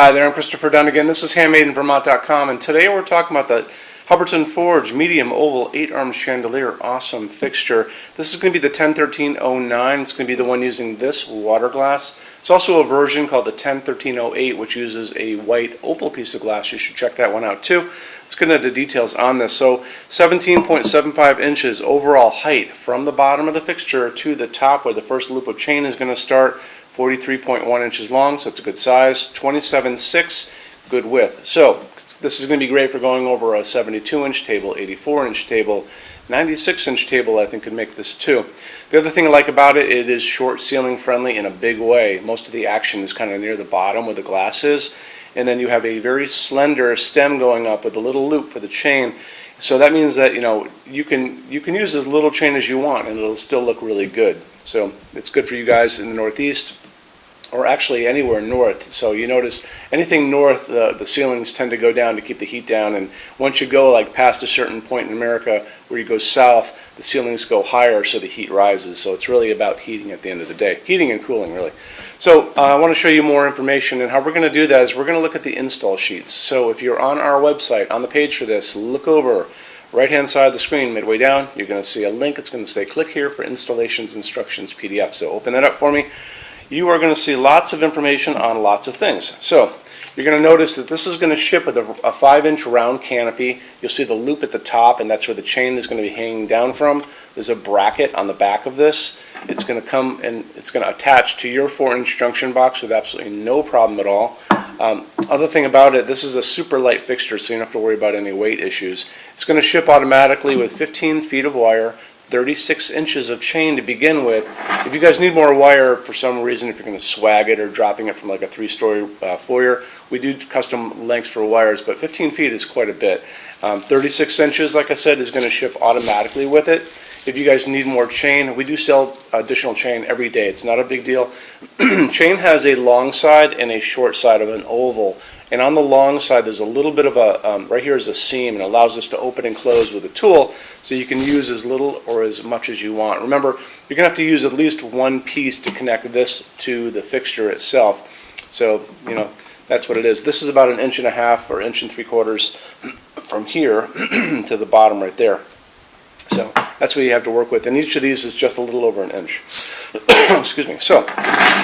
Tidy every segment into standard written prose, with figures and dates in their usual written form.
Hi there, I'm Christopher Dunn again. This is HandmadeInVermont.com, and today we're talking about the Hubbardton Forge medium oval 8-arm chandelier awesome fixture. This is going to be the 101309. It's going to be the one using this water glass. It's also a version called the 101308, which uses a white opal piece of glass. You should check that one out too. Let's get into the details on this. So 17.75 inches overall height from the bottom of the fixture to the top where the first loop of chain is going to start. 43.1 inches long, so it's a good size. 27.6, good width. So this is going to be great for going over a 72-inch table, 84-inch table, 96-inch table. I think could make this too. The other thing I like about it, it is short ceiling friendly in a big way. Most of the action is kind of near the bottom where the glass is, and then you have a very slender stem going up with a little loop for the chain. So that means that you can use as little chain as you want, and it'll still look really good. So it's good for you guys in the Northeast, or actually anywhere north. So you notice anything north, the ceilings tend to go down to keep the heat down, and once you go like past a certain point in America where you go south, the ceilings go higher so the heat rises. So it's really about heating at the end of the day. Heating and cooling, really. So I want to show you more information, and how we're going to do that is we're going to look at the install sheets. So if you're on our website, on the page for this, look over right hand side of the screen, midway down, you're going to see a link. It's going to say click here for installations instructions PDF. So open that up for me. You are going to see lots of information on lots of things. So you're going to notice that this is going to ship with a 5-inch round canopy. You'll see the loop at the top, and that's where the chain is going to be hanging down from. There's a bracket on the back of this. It's going to come and it's going to attach to your 4-inch junction box with absolutely no problem at all. Other thing about it, this is a super light fixture, so you don't have to worry about any weight issues. It's going to ship automatically with 15 feet of wire, 36 inches of chain to begin with. If you guys need more wire for some reason, if you're going to swag it or dropping it from like a 3-story foyer, we do custom lengths for wires, but 15 feet is quite a bit. 36 inches, like I said, is going to ship automatically with it. If you guys need more chain, we do sell additional chain every day. It's not a big deal. Chain has a long side and a short side of an oval. And on the long side, there's a little bit of a, right here is a seam, and it allows us to open and close with a tool, so you can use as little or as much as you want. Remember, you're going to have to use at least one piece to connect this to the fixture itself. So, that's what it is. This is about 1.5 inches or 1.75 inches from here to the bottom right there. So that's what you have to work with, and each of these is just a little over 1 inch. Excuse me. So,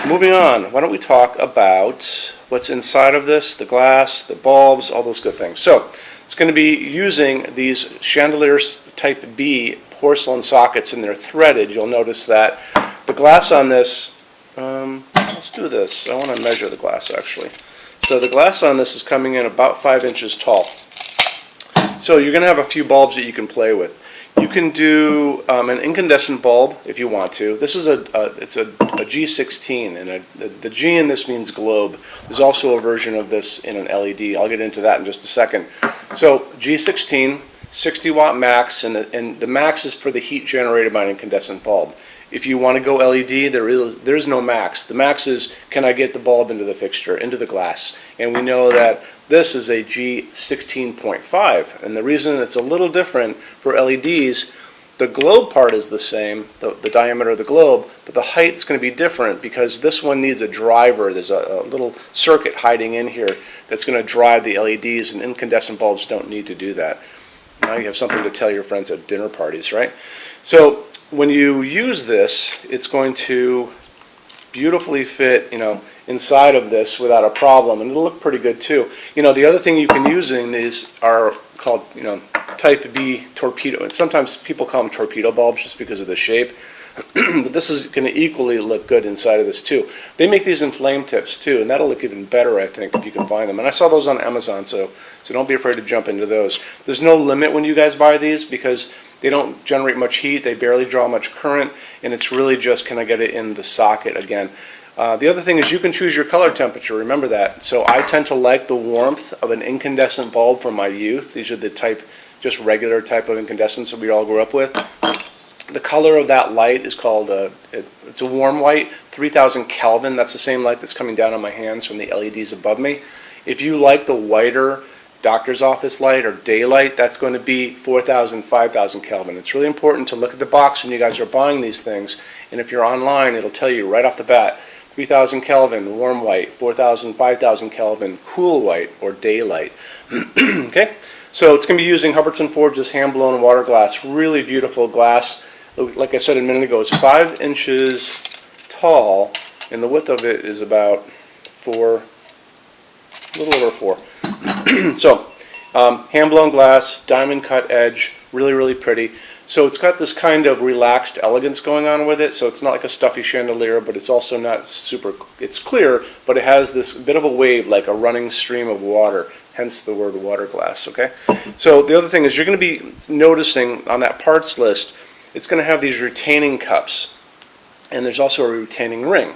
moving on, why don't we talk about what's inside of this, the glass, the bulbs, all those good things. So, it's going to be using these Chandelier Type B porcelain sockets, and they're threaded. You'll notice that the glass on this, let's do this. I want to measure the glass actually. So the glass on this is coming in about 5 inches tall. So you're going to have a few bulbs that you can play with. You can do an incandescent bulb if you want to. This is it's a G16, and the G in this means globe. There's also a version of this in an LED. I'll get into that in just a second. So G16, 60 watt max, and the max is for the heat generated by an incandescent bulb. If you want to go LED, there is no max. The max is, can I get the bulb into the fixture, into the glass? And we know that this is a G16.5, and the reason it's a little different for LEDs, the globe part is the same, the diameter of the globe, but the height is going to be different because this one needs a driver. There's a little circuit hiding in here that's going to drive the LEDs, and incandescent bulbs don't need to do that. Now you have something to tell your friends at dinner parties, right? So when you use this, it's going to beautifully fit, inside of this without a problem, and it'll look pretty good too. The other thing you can use in these are called, Type B torpedo. And sometimes people call them torpedo bulbs just because of the shape. But this is going to equally look good inside of this too. They make these in flame tips too, and that'll look even better, I think, if you can find them. And I saw those on Amazon, so don't be afraid to jump into those. There's no limit when you guys buy these because they don't generate much heat, they barely draw much current, and it's really just, can I get it in the socket again? The other thing is you can choose your color temperature, remember that. So I tend to like the warmth of an incandescent bulb from my youth. These are the just regular type of incandescents that we all grew up with. The color of that light is called, it's a warm white, 3000 Kelvin. That's the same light that's coming down on my hands from the LEDs above me. If you like the whiter doctor's office light or daylight, that's going to be 4,000, 5,000 Kelvin. It's really important to look at the box when you guys are buying these things, and if you're online, it'll tell you right off the bat 3000 Kelvin, warm white, 4000, 5000 Kelvin, cool white, or daylight. Okay, so it's going to be using Hubbardton Forge's hand-blown water glass. Really beautiful glass. Like I said a minute ago, it's 5 inches tall, and the width of it is about 4, a little over 4. So, hand-blown glass, diamond cut edge, really, really pretty. So it's got this kind of relaxed elegance going on with it, so it's not like a stuffy chandelier, but it's also not super, it's clear, but it has this bit of a wave, like a running stream of water, hence the word water glass, okay? So the other thing is you're going to be noticing on that parts list, it's going to have these retaining cups, and there's also a retaining ring.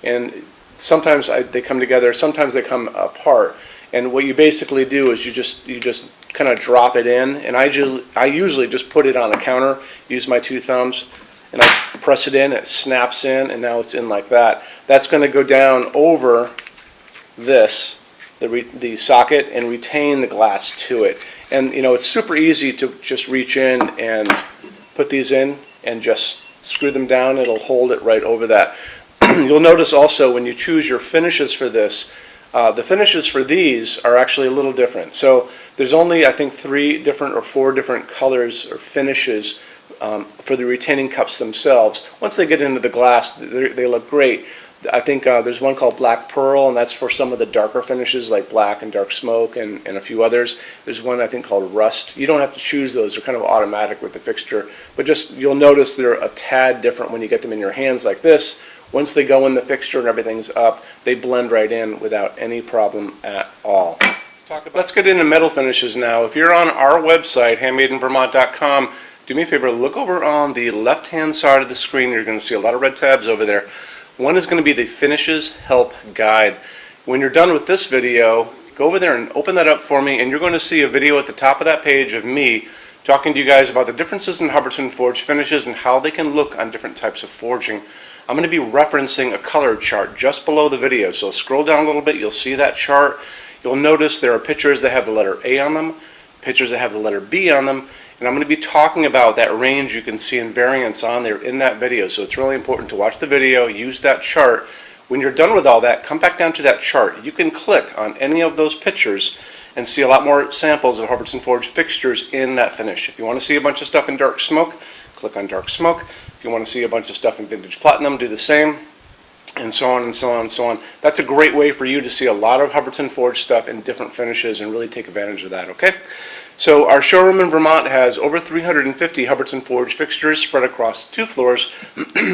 And sometimes they come together, sometimes they come apart. And what you basically do is you just kind of drop it in, and I usually just put it on the counter, use my 2 thumbs, and I press it in, it snaps in, and now it's in like that. That's going to go down over this, the socket, and retain the glass to it. And you know, it's super easy to just reach in and put these in and just screw them down. It'll hold it right over that. You'll notice also when you choose your finishes for this, the finishes for these are actually a little different. So there's only, I think, 3 different or 4 different colors or finishes for the retaining cups themselves. Once they get into the glass, they look great. I think there's one called Black Pearl, and that's for some of the darker finishes like black and dark smoke and a few others. There's one I think called Rust. You don't have to choose those. They're kind of automatic with the fixture. But just you'll notice they're a tad different when you get them in your hands like this. Once they go in the fixture and everything's up, they blend right in without any problem at all. Let's get into metal finishes now. If you're on our website, HandmadeInVermont.com, do me a favor, look over on the left-hand side of the screen. You're going to see a lot of red tabs over there. One is going to be the Finishes Help Guide. When you're done with this video, go over there and open that up for me, and you're going to see a video at the top of that page of me talking to you guys about the differences in Hubbardton Forge finishes and how they can look on different types of forging. I'm going to be referencing a color chart just below the video, so scroll down a little bit, you'll see that chart. You'll notice there are pictures that have the letter A on them, pictures that have the letter B on them, and I'm going to be talking about that range you can see in variants on there in that video. So it's really important to watch the video, use that chart. When you're done with all that, come back down to that chart. You can click on any of those pictures and see a lot more samples of Hubbardton Forge fixtures in that finish. If you want to see a bunch of stuff in dark smoke, click on dark smoke. If you want to see a bunch of stuff in vintage platinum, do the same, and so on and so on and so on. That's a great way for you to see a lot of Hubbardton Forge stuff in different finishes and really take advantage of that, okay? So our showroom in Vermont has over 350 Hubbardton Forge fixtures spread across 2 floors.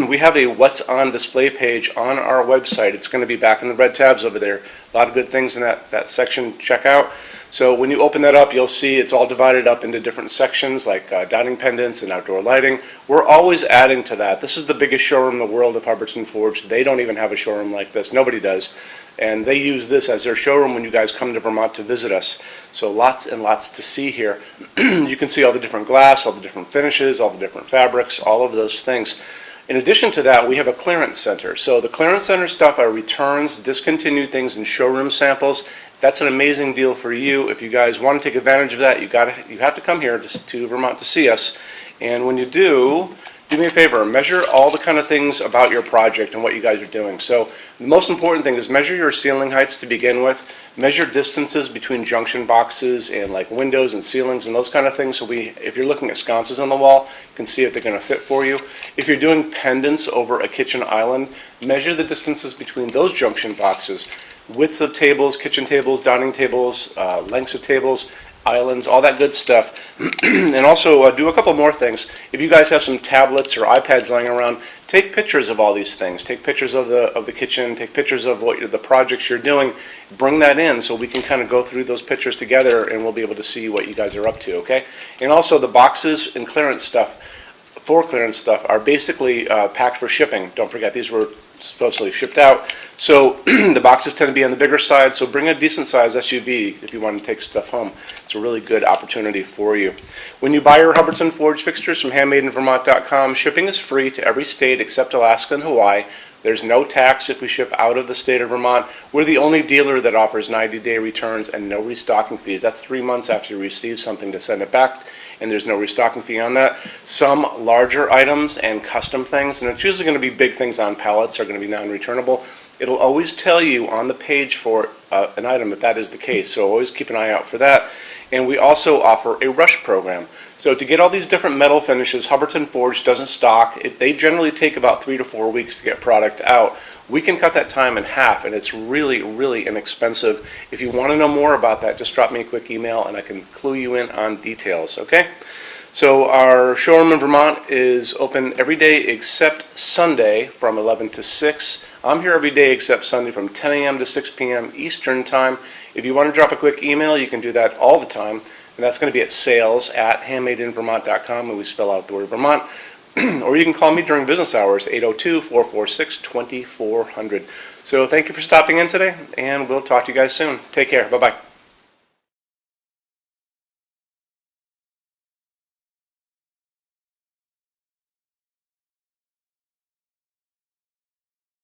We have a What's On display page on our website. It's going to be back in the red tabs over there. A lot of good things in that section. Check out. So when you open that up, you'll see it's all divided up into different sections like dining pendants and outdoor lighting. We're always adding to that. This is the biggest showroom in the world of Hubbardton Forge. They don't even have a showroom like this. Nobody does. And they use this as their showroom when you guys come to Vermont to visit us. So lots and lots to see here. You can see all the different glass, all the different finishes, all the different fabrics, all of those things. In addition to that, we have a clearance center. So the clearance center stuff are returns, discontinued things, and showroom samples. That's an amazing deal for you. If you guys want to take advantage of that, you have to come here to Vermont to see us. And when you do me a favor, measure all the kind of things about your project and what you guys are doing. So the most important thing is measure your ceiling heights to begin with. Measure distances between junction boxes and like windows and ceilings and those kind of things. So if you're looking at sconces on the wall, you can see if they're going to fit for you. If you're doing pendants over a kitchen island, measure the distances between those junction boxes. Widths of tables, kitchen tables, dining tables, lengths of tables, islands, all that good stuff. And also do a couple more things. If you guys have some tablets or iPads lying around, take pictures of all these things. Take pictures of the kitchen, take pictures of the projects you're doing. Bring that in so we can kind of go through those pictures together and we'll be able to see what you guys are up to, okay? And also the boxes and clearance stuff, for clearance stuff, are basically packed for shipping. Don't forget, these were supposedly shipped out. So the boxes tend to be on the bigger side, so bring a decent size SUV if you want to take stuff home. It's a really good opportunity for you. When you buy your Hubbardton Forge fixtures from HandmadeInVermont.com, shipping is free to every state except Alaska and Hawaii. There's no tax if we ship out of the state of Vermont. We're the only dealer that offers 90-day returns and no restocking fees. That's 3 months after you receive something to send it back, and there's no restocking fee on that. Some larger items and custom things, and it's usually going to be big things on pallets, are going to be non-returnable. it'll always tell you on the page for an item if that is the case. So always keep an eye out for that. And we also offer a rush program. So to get all these different metal finishes, Hubbardton Forge doesn't stock. They generally take about 3 to 4 weeks to get product out. We can cut that time in half, and it's really, really inexpensive. If you want to know more about that, just drop me a quick email and I can clue you in on details, okay? So our showroom in Vermont is open every day except Sunday from 11 to 6. I'm here every day except Sunday from 10 a.m. to 6 p.m. Eastern Time. If you want to drop a quick email, you can do that all the time. And that's going to be at sales@HandmadeInVermont.com, and we spell out the word Vermont. Or you can call me during business hours, 802-446-2400. So thank you for stopping in today, and we'll talk to you guys soon. Take care. Bye-bye.